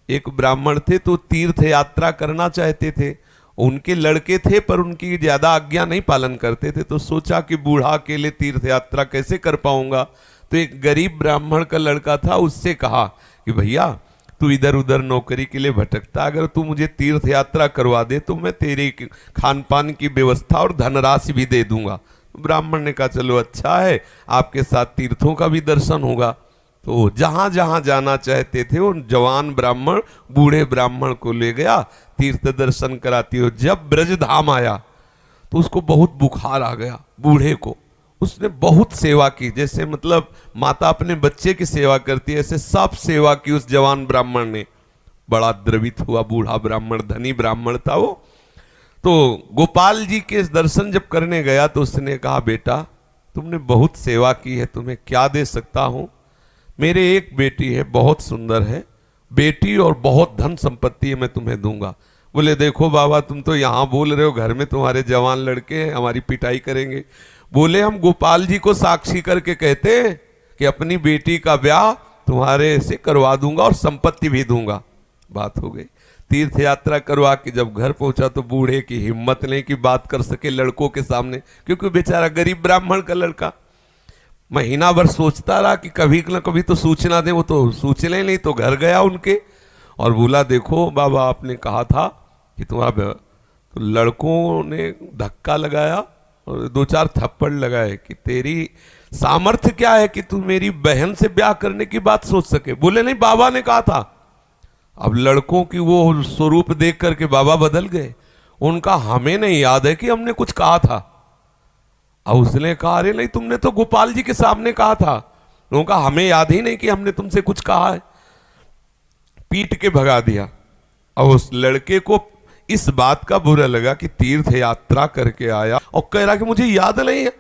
एक ब्राह्मण थे तो तीर्थ यात्रा करना चाहते थे, उनके लड़के थे पर उनकी ज्यादा आज्ञा नहीं पालन करते थे, तो सोचा कि बूढ़ा अकेले तीर्थ यात्रा कैसे कर पाऊंगा। तो एक गरीब ब्राह्मण का लड़का था, उससे कहा कि भैया तू इधर उधर नौकरी के लिए भटकता, अगर तू मुझे तीर्थ यात्रा करवा दे तो मैं तेरे खान पान की व्यवस्था और धनराशि भी दे दूंगा। ब्राह्मण ने कहा चलो अच्छा है, आपके साथ तीर्थों का भी दर्शन होगा। तो जहां जहां जाना चाहते थे उन जवान ब्राह्मण बूढ़े ब्राह्मण को ले गया, तीर्थ दर्शन कराती हो। जब ब्रजधाम आया तो उसको बहुत बुखार आ गया बूढ़े को। उसने बहुत सेवा की, जैसे मतलब माता अपने बच्चे की सेवा करती है, ऐसे सब सेवा की उस जवान ब्राह्मण ने। बड़ा द्रवित हुआ बूढ़ा ब्राह्मण, धनी ब्राह्मण था वो। तो गोपाल जी के दर्शन जब करने गया तो उसने कहा बेटा तुमने बहुत सेवा की है, तुम्हें क्या दे सकता हूं। मेरे एक बेटी है, बहुत सुंदर है बेटी और बहुत धन संपत्ति है, मैं तुम्हें दूंगा। बोले देखो बाबा तुम तो यहाँ बोल रहे हो, घर में तुम्हारे जवान लड़के हैं, हमारी पिटाई करेंगे। बोले हम गोपाल जी को साक्षी करके कहते हैं कि अपनी बेटी का ब्याह तुम्हारे से करवा दूंगा और संपत्ति भी दूंगा। बात हो गई। तीर्थ यात्रा करवा के जब घर पहुंचा तो बूढ़े की हिम्मत नहीं कि बात कर सके लड़कों के सामने, क्योंकि बेचारा गरीब ब्राह्मण का लड़का। महीना भर सोचता रहा कि कभी न कभी तो सूचना दे, वो तो सूचना नहीं। तो घर गया उनके और बोला देखो बाबा आपने कहा था कि तुम्हारा, तो लड़कों ने धक्का लगाया और दो चार थप्पड़ लगाए कि तेरी सामर्थ्य क्या है कि तू मेरी बहन से ब्याह करने की बात सोच सके। बोले नहीं बाबा ने कहा था। अब लड़कों की वो स्वरूप देख करके बाबा बदल गए। उनका हमें नहीं याद है कि हमने कुछ कहा था। अब उसने कहा अरे नहीं तुमने तो गोपाल जी के सामने कहा था। उनका हमें याद ही नहीं कि हमने तुमसे कुछ कहा है। पीट के भगा दिया। अब उस लड़के को इस बात का बुरा लगा कि तीर्थ यात्रा करके आया और कह रहा कि मुझे याद नहीं है।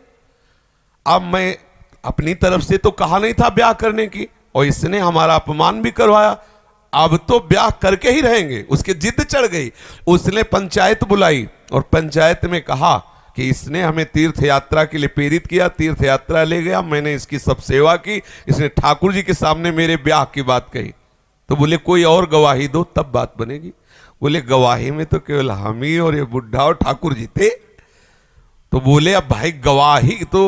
अब मैं अपनी तरफ से तो कहा नहीं था ब्याह करने की, और इसने हमारा अपमान भी करवाया, अब तो ब्याह करके ही रहेंगे। उसके जिद चढ़ गई। उसने पंचायत बुलाई और पंचायत में कहा कि इसने हमें तीर्थ यात्रा के लिए प्रेरित किया, तीर्थ यात्रा ले गया, मैंने इसकी सब सेवा की, इसने ठाकुर जी के सामने मेरे ब्याह की बात कही। तो बोले कोई और गवाही दो तब बात बनेगी। बोले गवाही में तो केवल हम ही और ये बुढ़ा और ठाकुर जी थे। तो बोले अब भाई गवाही तो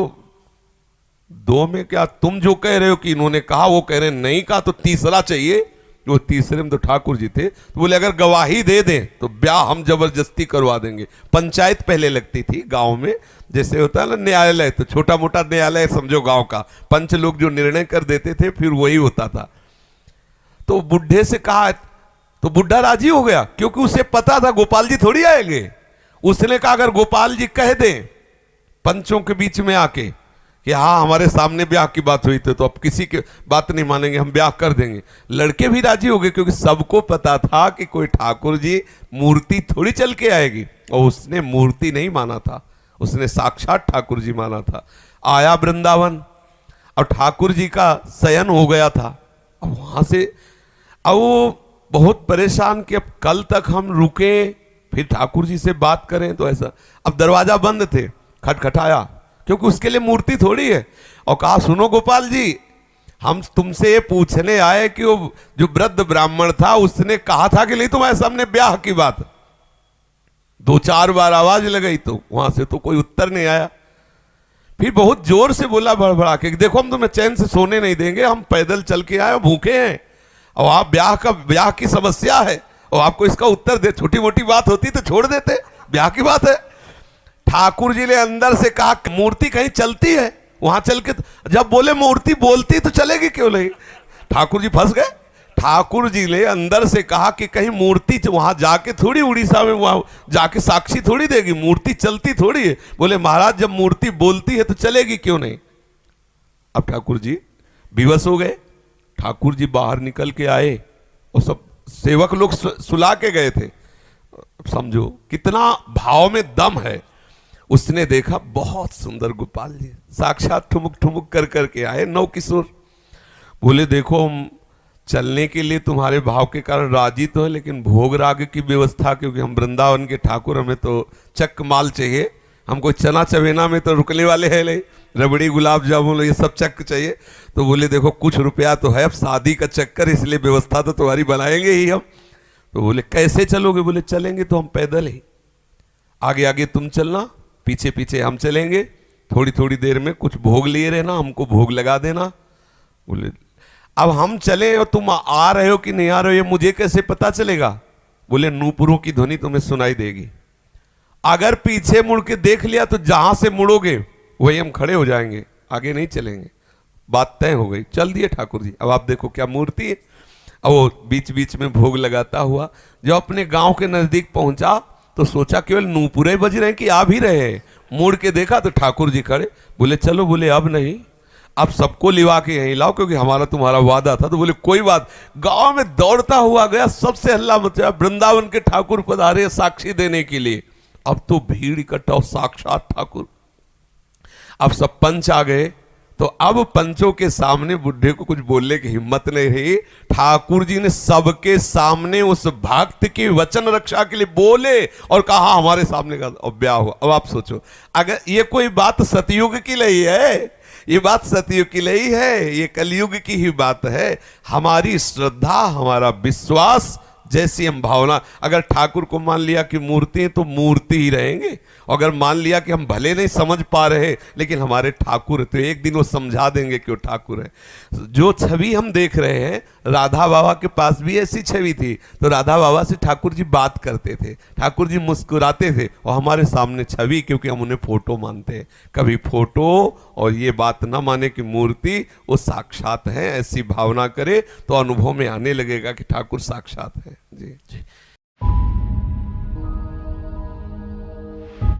दो में क्या, तुम जो कह रहे हो कि इन्होंने कहा वो कह रहे नहीं कहा, तो तीसरा चाहिए। वो तीसरे में तो ठाकुर जी थे। तो बोले अगर गवाही दे दें तो ब्याह हम जबरदस्ती करवा देंगे। पंचायत पहले लगती थी गांव में, जैसे होता है ना न्यायालय, तो छोटा मोटा न्यायालय समझो गांव का, पंच लोग जो निर्णय कर देते थे फिर वही होता था। तो बुढ़े से कहा तो बुढ़ा राजी हो गया, क्योंकि उसे पता था गोपाल जी थोड़ी आएंगे। उसने कहा अगर गोपाल जी कह दें पंचों के बीच में आके कि हाँ हमारे सामने ब्याह की बात हुई थी, तो अब किसी की बात नहीं मानेंगे, हम ब्याह कर देंगे। लड़के भी राजी हो गए, क्योंकि सबको पता था कि कोई ठाकुर जी मूर्ति थोड़ी चल के आएगी। और उसने मूर्ति नहीं माना था, उसने साक्षात ठाकुर जी माना था। आया वृंदावन और ठाकुर जी का शयन हो गया था। अब वहां से अब वो बहुत परेशान कि अब कल तक हम रुके फिर ठाकुर जी से बात करें, तो ऐसा। अब दरवाजा बंद थे, खटखटाया, क्योंकि उसके लिए मूर्ति थोड़ी है, और कहा सुनो गोपाल जी हम तुमसे ये पूछने आए कि वो जो वृद्ध ब्राह्मण था उसने कहा था कि नहीं तुम्हारे सामने ब्याह की बात। दो चार बार आवाज लगाई तो वहां से तो कोई उत्तर नहीं आया। फिर बहुत जोर से बोला भड़बड़ा के, देखो हम तुम्हें चैन से सोने नहीं देंगे, हम पैदल चल के आए, भूखे हैं, और आप ब्याह की समस्या है और आपको इसका उत्तर दे। छोटी मोटी बात होती तो छोड़ देते, ब्याह की बात है। ठाकुर जी ने अंदर से कहा मूर्ति कहीं चलती है, वहां चल के, जब बोले मूर्ति बोलती तो चलेगी क्यों नहीं। ठाकुर जी फंस गए। ठाकुर जी ने अंदर से कहा कि कहीं मूर्ति वहां जाके थोड़ी उड़ीसा में वहां जाके साक्षी थोड़ी देगी, मूर्ति चलती थोड़ी है। बोले महाराज जब मूर्ति बोलती है तो चलेगी क्यों नहीं। अब ठाकुर जी विवश हो गए। ठाकुर जी बाहर निकल के आए और सब सेवक लोग सुला के गए थे। समझो कितना भाव में दम है। उसने देखा बहुत सुंदर गोपाल जी साक्षात ठुमुक ठुमुक कर करके आए, नौ किशोर। बोले देखो हम चलने के लिए तुम्हारे भाव के कारण राजी तो है, लेकिन भोग राग की व्यवस्था, क्योंकि हम वृंदावन के ठाकुर, हमें तो चक माल चाहिए, हमको चना चवेना में तो रुकने वाले हैं नहीं, रबड़ी गुलाब जामुन ये सब चक्क चाहिए। तो बोले देखो कुछ रुपया तो है, अब शादी का चक्कर, इसलिए व्यवस्था तो तुम्हारी बनाएंगे ही हम। तो बोले कैसे चलोगे? बोले चलेंगे तो हम पैदल ही, आगे आगे तुम चलना, पीछे पीछे हम चलेंगे, थोड़ी थोड़ी देर में कुछ भोग लिए रहना, हमको भोग लगा देना। बोले अब हम चले और तुम आ रहे हो कि नहीं आ रहे हो ये मुझे कैसे पता चलेगा? बोले नूपुरों की ध्वनि तुम्हें सुनाई देगी, अगर पीछे मुड़ के देख लिया तो जहां से मुड़ोगे वही हम खड़े हो जाएंगे, आगे नहीं चलेंगे। बात तय हो गई, चल दिए ठाकुर जी। अब आप देखो क्या मूर्ति है। अब वो बीच बीच में भोग लगाता हुआ जब अपने गांव के नजदीक पहुंचा तो सोचा केवल नूपुरे बज रहे हैं कि आ भी रहे हैं। मुड़ के देखा तो ठाकुर जी खड़े। बोले चलो, बोले अब नहीं, अब सबको लिवा के यहीं लाओ क्योंकि हमारा तुम्हारा वादा था। तो बोले कोई बात। गांव में दौड़ता हुआ गया, सबसे हल्ला मचा, वृंदावन के ठाकुर पधारे साक्षी देने के लिए। अब तो भीड़ इकट्ठा हो, साक्षात ठाकुर। अब सब पंच आ गए, तो अब पंचों के सामने बुढ़े को कुछ बोलने की हिम्मत नहीं रही। ठाकुर जी ने सबके सामने उस भक्त की वचन रक्षा के लिए बोले और कहा हमारे सामने का ब्याह हुआ। अब आप सोचो, अगर ये कोई बात सतयुग की नहीं है, ये बात सतयुग की नहीं है, ये कलयुग की ही बात है। हमारी श्रद्धा, हमारा विश्वास, जैसी हम भावना, अगर ठाकुर को मान लिया कि मूर्ति है तो मूर्ति ही रहेंगे, अगर मान लिया कि हम भले नहीं समझ पा रहे लेकिन हमारे ठाकुर है तो एक दिन वो समझा देंगे कि वो ठाकुर है। जो छवि हम देख रहे हैं, राधा बाबा के पास भी ऐसी छवि थी। तो राधा बाबा से ठाकुर जी बात करते थे, ठाकुर जी मुस्कुराते थे, और हमारे सामने छवि, क्योंकि हम उन्हें फोटो मानते हैं। कभी फोटो और ये बात ना माने कि मूर्ति वो साक्षात है, ऐसी भावना करे तो अनुभव में आने लगेगा कि ठाकुर साक्षात है। जी।